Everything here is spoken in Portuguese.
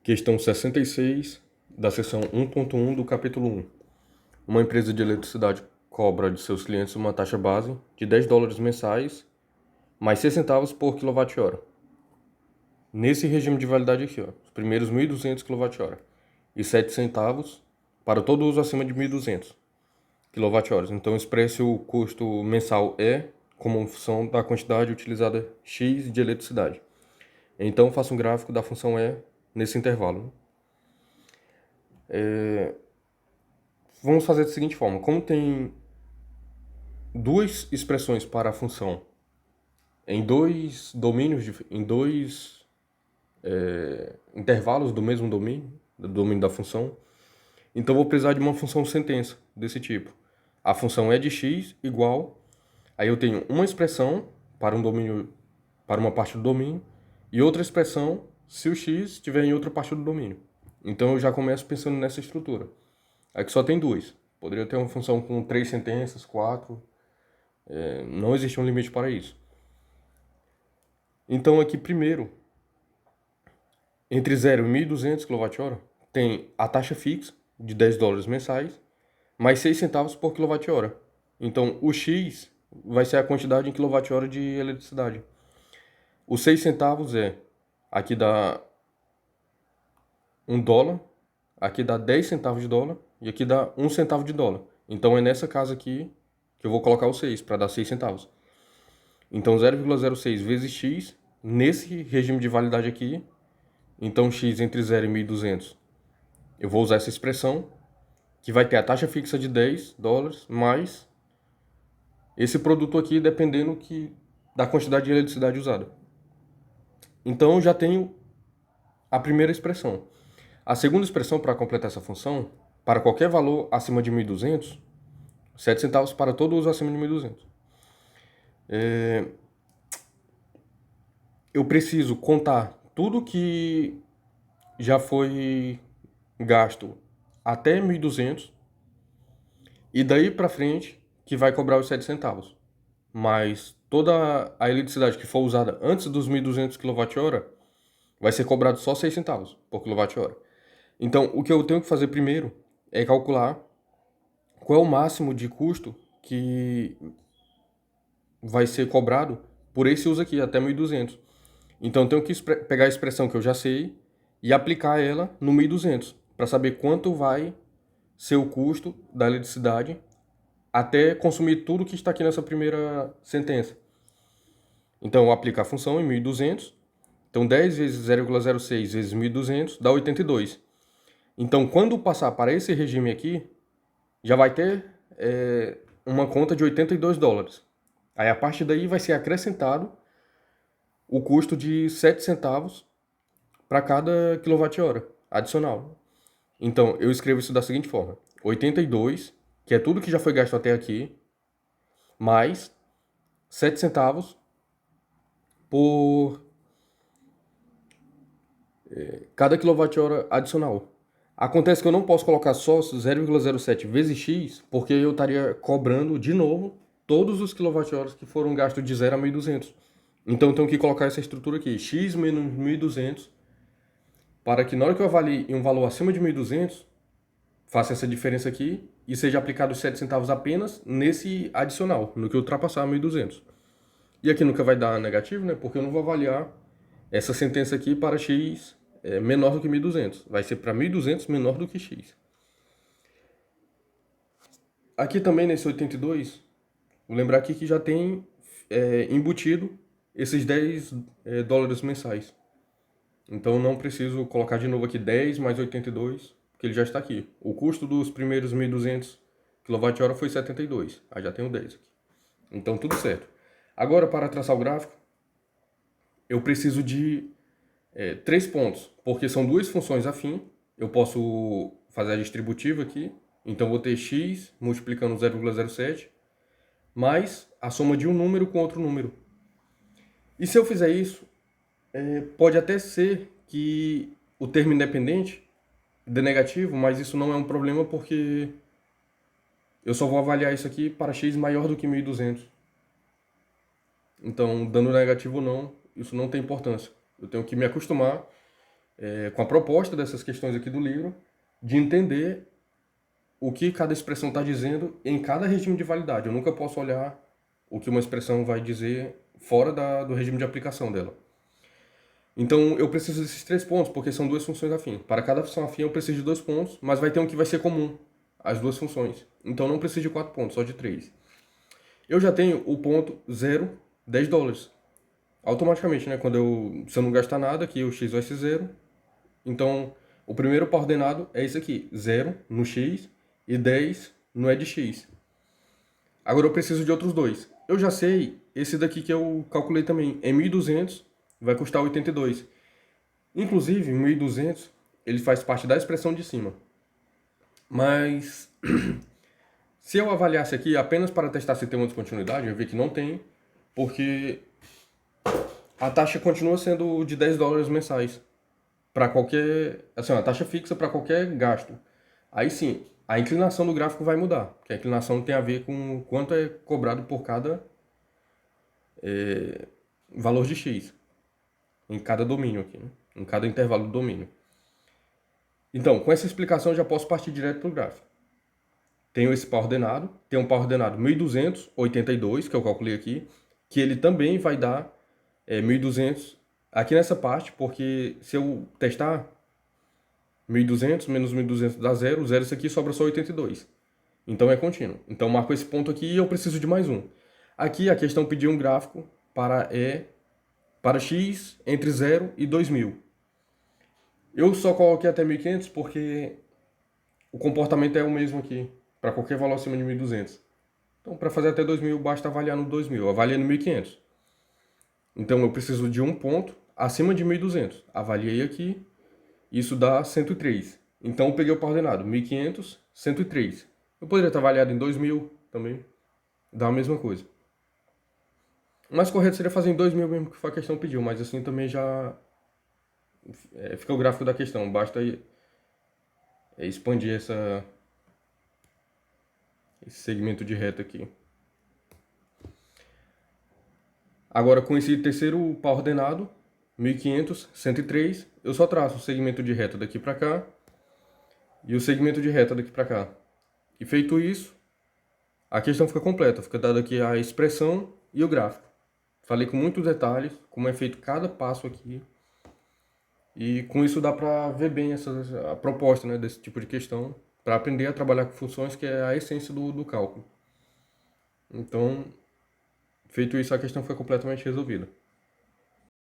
Questão 66 da seção 1.1 do capítulo 1. Uma empresa de eletricidade cobra de seus clientes uma taxa base de $10 mensais, mais 6 centavos por kWh. Nesse regime de validade aqui, os primeiros 1.200 kWh e 7 centavos para todo uso acima de 1.200 kWh. Então, expresse o custo mensal E como função da quantidade utilizada X de eletricidade. Então, faça um gráfico da função E nesse intervalo. Vamos fazer da seguinte forma: como tem duas expressões para a função em dois domínios, em dois intervalos do mesmo domínio, do domínio da função, então vou precisar de uma função sentença desse tipo. A função é de x igual, aí eu tenho uma expressão para um domínio, para uma parte do domínio, e outra expressão se o x estiver em outra parte do domínio. Então eu já começo pensando nessa estrutura. Aqui só tem duas. Poderia ter uma função com 3 sentenças, 4. Não existe um limite para isso. Então aqui primeiro, entre 0 e 1.200 kWh, tem a taxa fixa de $10 mensais, mais 6 centavos por kWh. Então o X vai ser a quantidade em kWh de eletricidade. Os 6 centavos aqui dá $1, aqui dá 10 centavos de dólar e aqui dá 1 centavo de dólar. Então é nessa casa aqui que eu vou colocar o 6 para dar 6 centavos. Então 0,06 vezes x, nesse regime de validade aqui, então x entre 0 e 1.200, eu vou usar essa expressão, que vai ter a taxa fixa de $10, mais esse produto aqui, dependendo da quantidade de eletricidade usada. Então eu já tenho a primeira expressão. A segunda expressão para completar essa função, para qualquer valor acima de 1.200, 7 centavos para todo uso acima de 1.200. Eu preciso contar tudo que já foi gasto até 1.200 e daí para frente que vai cobrar os 7 centavos. Mas toda a eletricidade que for usada antes dos 1.200 kWh vai ser cobrado só 6 centavos por kWh. Então, o que eu tenho que fazer primeiro é calcular qual é o máximo de custo que vai ser cobrado por esse uso aqui, até 1.200. Então, eu tenho que pegar a expressão que eu já sei e aplicar ela no 1.200, para saber quanto vai ser o custo da eletricidade até consumir tudo que está aqui nessa primeira sentença. Então, eu aplico a função em 1.200. Então, 10 vezes 0,06 vezes 1.200 dá 82. Então, quando passar para esse regime aqui, já vai ter uma conta de $82. Aí, a partir daí, vai ser acrescentado o custo de 7 centavos para cada kWh adicional. Então, eu escrevo isso da seguinte forma: 82, que é tudo que já foi gasto até aqui, mais 7 centavos por cada kWh adicional. Acontece que eu não posso colocar só 0,07 vezes x, porque eu estaria cobrando de novo todos os kWh que foram gastos de 0 a 1.200. Então eu tenho que colocar essa estrutura aqui, x menos 1.200, para que na hora que eu avalie em um valor acima de 1.200, faça essa diferença aqui e seja aplicado os 7 centavos apenas nesse adicional, no que ultrapassar 1.200. E aqui nunca vai dar negativo, né? Porque eu não vou avaliar essa sentença aqui para x menor do que 1.200. Vai ser para 1.200 menor do que x. Aqui também nesse 82, vou lembrar aqui que já tem embutido esses 10 dólares mensais. Então não preciso colocar de novo aqui 10 mais 82, porque ele já está aqui. O custo dos primeiros 1.200 kWh foi 72. Aí já tenho 10 aqui. Então tudo certo. Agora, para traçar o gráfico, eu preciso de 3 pontos, porque são duas funções afins. Eu posso fazer a distributiva aqui, então vou ter x multiplicando 0,07, mais a soma de um número com outro número. E se eu fizer isso, pode até ser que o termo independente dê negativo, mas isso não é um problema porque eu só vou avaliar isso aqui para x maior do que 1.200. Então, dando negativo ou não, isso não tem importância. Eu tenho que me acostumar com a proposta dessas questões aqui do livro, de entender o que cada expressão está dizendo em cada regime de validade. Eu nunca posso olhar o que uma expressão vai dizer fora do regime de aplicação dela. Então, eu preciso desses 3 pontos, porque são 2 funções afins. Para cada função afim, eu preciso de 2 pontos, mas vai ter um que vai ser comum, as 2 funções. Então, não preciso de 4 pontos, só de 3. Eu já tenho o ponto 0, $10. Automaticamente, né? Se eu não gastar nada, aqui o x vai ser 0. Então, o primeiro par ordenado é esse aqui, 0 no x e 10 no é de x. Agora eu preciso de outros 2. Eu já sei esse daqui que eu calculei também. É 1.200, vai custar 82. Inclusive, 1.200, ele faz parte da expressão de cima. Mas, se eu avaliasse aqui apenas para testar se tem uma descontinuidade, eu vi que não tem, porque a taxa continua sendo de $10 mensais. Para qualquer, assim, uma taxa fixa para qualquer gasto. Aí sim, a inclinação do gráfico vai mudar, porque a inclinação tem a ver com quanto é cobrado por cada valor de x, em cada domínio aqui, né? Em cada intervalo do domínio. Então, com essa explicação, eu já posso partir direto para o gráfico. Tenho esse par ordenado, tem um par ordenado 1.282, que eu calculei aqui, que ele também vai dar 1.200 aqui nessa parte, porque se eu testar 1.200 menos 1.200 dá 0, 0 isso aqui sobra só 82. Então é contínuo. Então marco esse ponto aqui e eu preciso de mais um. Aqui a questão pediu um gráfico para x entre 0 e 2.000. Eu só coloquei até 1.500 porque o comportamento é o mesmo aqui, para qualquer valor acima de 1.200. Então para fazer até 2.000 basta avaliar no 2.000, eu avaliei no 1.500. Então eu preciso de um ponto acima de 1.200. Avaliei aqui, isso dá 103. Então eu peguei o par ordenado, 1.500, 103. Eu poderia estar avaliado em 2.000 também, dá a mesma coisa. O mais correto seria fazer em 2.000 mesmo, que foi a questão pediu, mas assim também já fica o gráfico da questão. Basta expandir esse segmento de reta aqui. Agora, com esse terceiro par ordenado, 1.500, 103, eu só traço o segmento de reta daqui para cá e o segmento de reta daqui para cá. E feito isso, a questão fica completa, fica dada aqui a expressão e o gráfico. Falei com muitos detalhes, como é feito cada passo aqui. E com isso dá para ver bem a proposta, né, desse tipo de questão, para aprender a trabalhar com funções, que é a essência do cálculo. Então, feito isso, a questão foi completamente resolvida.